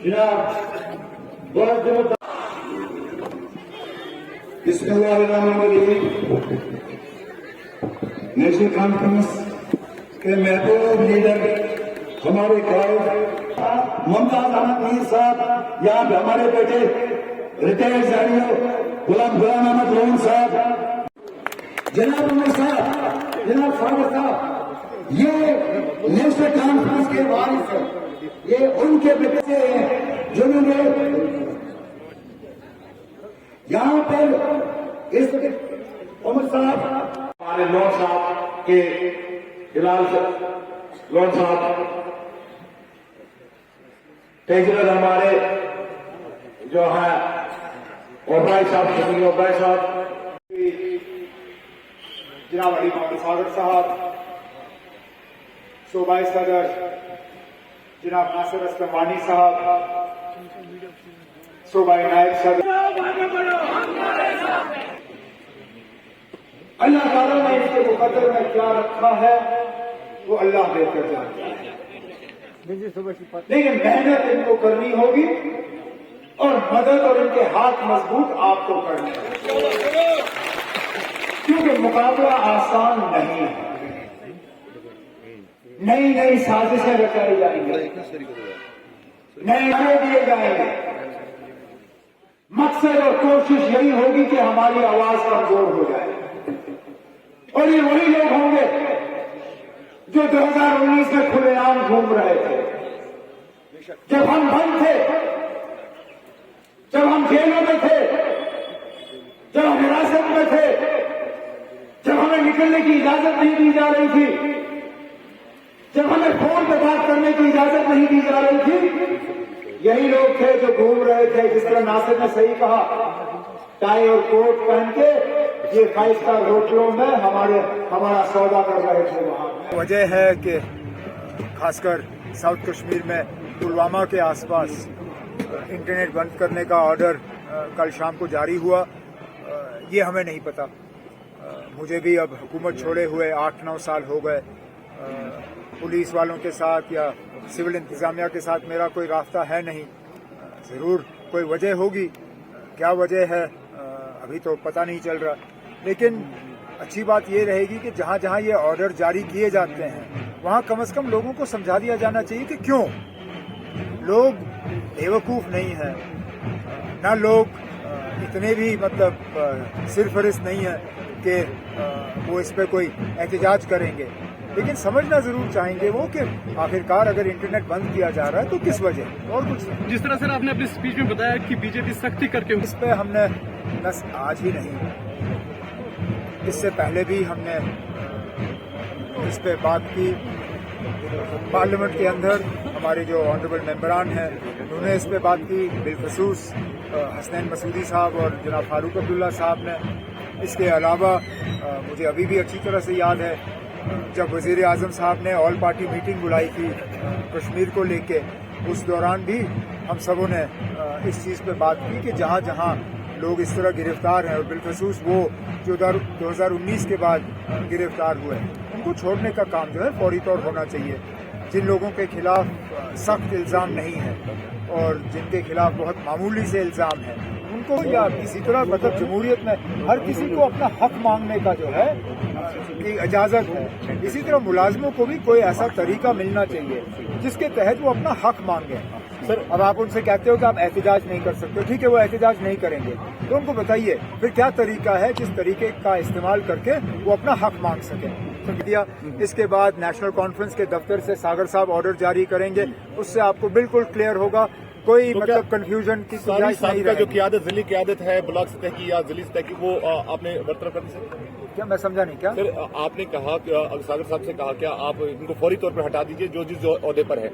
جناب بسم اللہ الرحمن الرحیم نیشنل کانفرنس کے محبوب لیڈر ہمارے قائد ممتاز احمد میر صاحب، یہاں پہ ہمارے بیٹے ریٹائرڈ سیاریو غلام احمد لون صاحب، جناب عمر صاحب، جناب فاروق صاحب، یہ نیشنل کانفرنس کے وارث ہیں، یہ ان کے بچے ہیں جنہوں نے یہاں پر اس عمر صاحب، ہمارے لون صاحب کے ہلال لون صاحب، ٹیچرر ہمارے جو ہیں اوبرائی صاحب، شکیل اوبرائی صاحب، جناب علی محمد ساگر صاحب، صوبائی صدر جناب ناصر اسلم وانی صاحب، صوبائی نائب صدر، اللہ تعالیٰ نے اس کے مقدر میں کیا رکھا ہے وہ اللہ بہتر جانتا ہے، لیکن محنت ان کو کرنی ہوگی اور مدد اور ان کے ہاتھ مضبوط آپ کو کرنے ہوگی، کیونکہ مقابلہ آسان نہیں ہے، نئی نئی سازشیں رچائی جائیں گی، نئے نئے دیے جائیں گے، مقصد اور کوشش یہی ہوگی کہ ہماری آواز کمزور ہو جائے، اور یہ وہی لوگ ہوں گے جو 2019 میں کھلے عام گھوم رہے تھے، جب ہم بند تھے، جب ہم جیلوں میں تھے، جب ہم حراست میں تھے، جب ہمیں نکلنے کی اجازت نہیں دی جا رہی تھی، جب ہمیں فون پہ بات کرنے کی اجازت نہیں دی جا رہی تھی، یہی لوگ تھے جو گھوم رہے تھے، جس طرح ناصر نے صحیح کہا، ٹائی اور کوٹ پہن کے یہ 5 اسٹار ہوٹلوں میں ہمارا سودا کر رہے تھے۔ وہاں وجہ ہے کہ خاص کر ساؤتھ کشمیر میں پلوامہ کے آس پاس انٹرنیٹ بند کرنے کا آرڈر کل شام کو جاری ہوا، یہ ہمیں نہیں پتا۔ مجھے بھی اب حکومت چھوڑے ہوئے 8-9 سال ہو گئے، پولیس والوں کے ساتھ یا سول انتظامیہ کے ساتھ میرا کوئی رابطہ ہے نہیں، ضرور کوئی وجہ ہوگی، کیا وجہ ہے ابھی تو پتہ نہیں چل رہا، لیکن اچھی بات یہ رہے گی کہ جہاں جہاں یہ آرڈر جاری کیے جاتے ہیں وہاں کم از کم لوگوں کو سمجھا دیا جانا چاہیے کہ کیوں۔ لوگ بیوقوف نہیں ہیں، نہ لوگ اتنے بھی سرفرست نہیں ہیں کہ وہ اس پہ کوئی احتجاج کریں گے، لیکن سمجھنا ضرور چاہیں گے وہ کہ آخرکار اگر انٹرنیٹ بند کیا جا رہا ہے تو کس وجہ، اور کچھ نہیں۔ جس طرح سر آپ نے اپنی اسپیچ میں بتایا کہ بی جے پی سختی کر کے اس پہ ہم نے بس آج ہی نہیں، اس سے پہلے بھی ہم نے اس پہ بات کی، پارلیمنٹ کے اندر ہمارے جو آنریبل ممبران ہیں انہوں نے اس پہ بات کی، بالخصوص حسنین مسعودی صاحب اور جناب فاروق عبداللہ صاحب نے۔ اس کے علاوہ مجھے ابھی بھی اچھی طرح سے یاد ہے جب وزیر اعظم صاحب نے آل پارٹی میٹنگ بلائی تھی کشمیر کو لے کے، اس دوران بھی ہم سبوں نے اس چیز پہ بات کی کہ جہاں جہاں لوگ اس طرح گرفتار ہیں، اور بالخصوص وہ جو 2019 کے بعد گرفتار ہوئے، ان کو چھوڑنے کا کام جو ہے فوری طور ہونا چاہیے۔ جن لوگوں کے خلاف سخت الزام نہیں ہے اور جن کے خلاف بہت معمولی سے الزام ہے، ان کو یا کسی طرح جمہوریت میں ہر کسی کو اپنا حق مانگنے کا جو ہے کی اجازت ہے، اسی طرح ملازموں کو بھی کوئی ایسا طریقہ ملنا چاہیے جس کے تحت وہ اپنا حق مانگیں۔ سر اب آپ ان سے کہتے ہو کہ آپ احتجاج نہیں کر سکتے، ٹھیک ہے وہ احتجاج نہیں کریں گے تو ان کو بتائیے پھر کیا طریقہ ہے جس طریقے کا استعمال کر کے وہ اپنا حق مانگ سکیں۔ اس کے بعد نیشنل کانفرنس کے دفتر سے ساگر صاحب آرڈر جاری کریں گے، اس سے آپ کو بالکل کلیئر ہوگا، کوئی کنفیوژن کی گنجائش نہیں رہے گی۔ جو قیادت ضلعی قیادت ہے بلاک سطح کی یا ضلعی سطح کی، وہ آپ نے برطرف کر دی؟ کیا میں سمجھا نہیں؟ کیا سر آپ نے کہا، ساگر صاحب سے کہا کیا آپ ان کو فوری طور پر ہٹا دیجیے جو جس عہدے پر ہے؟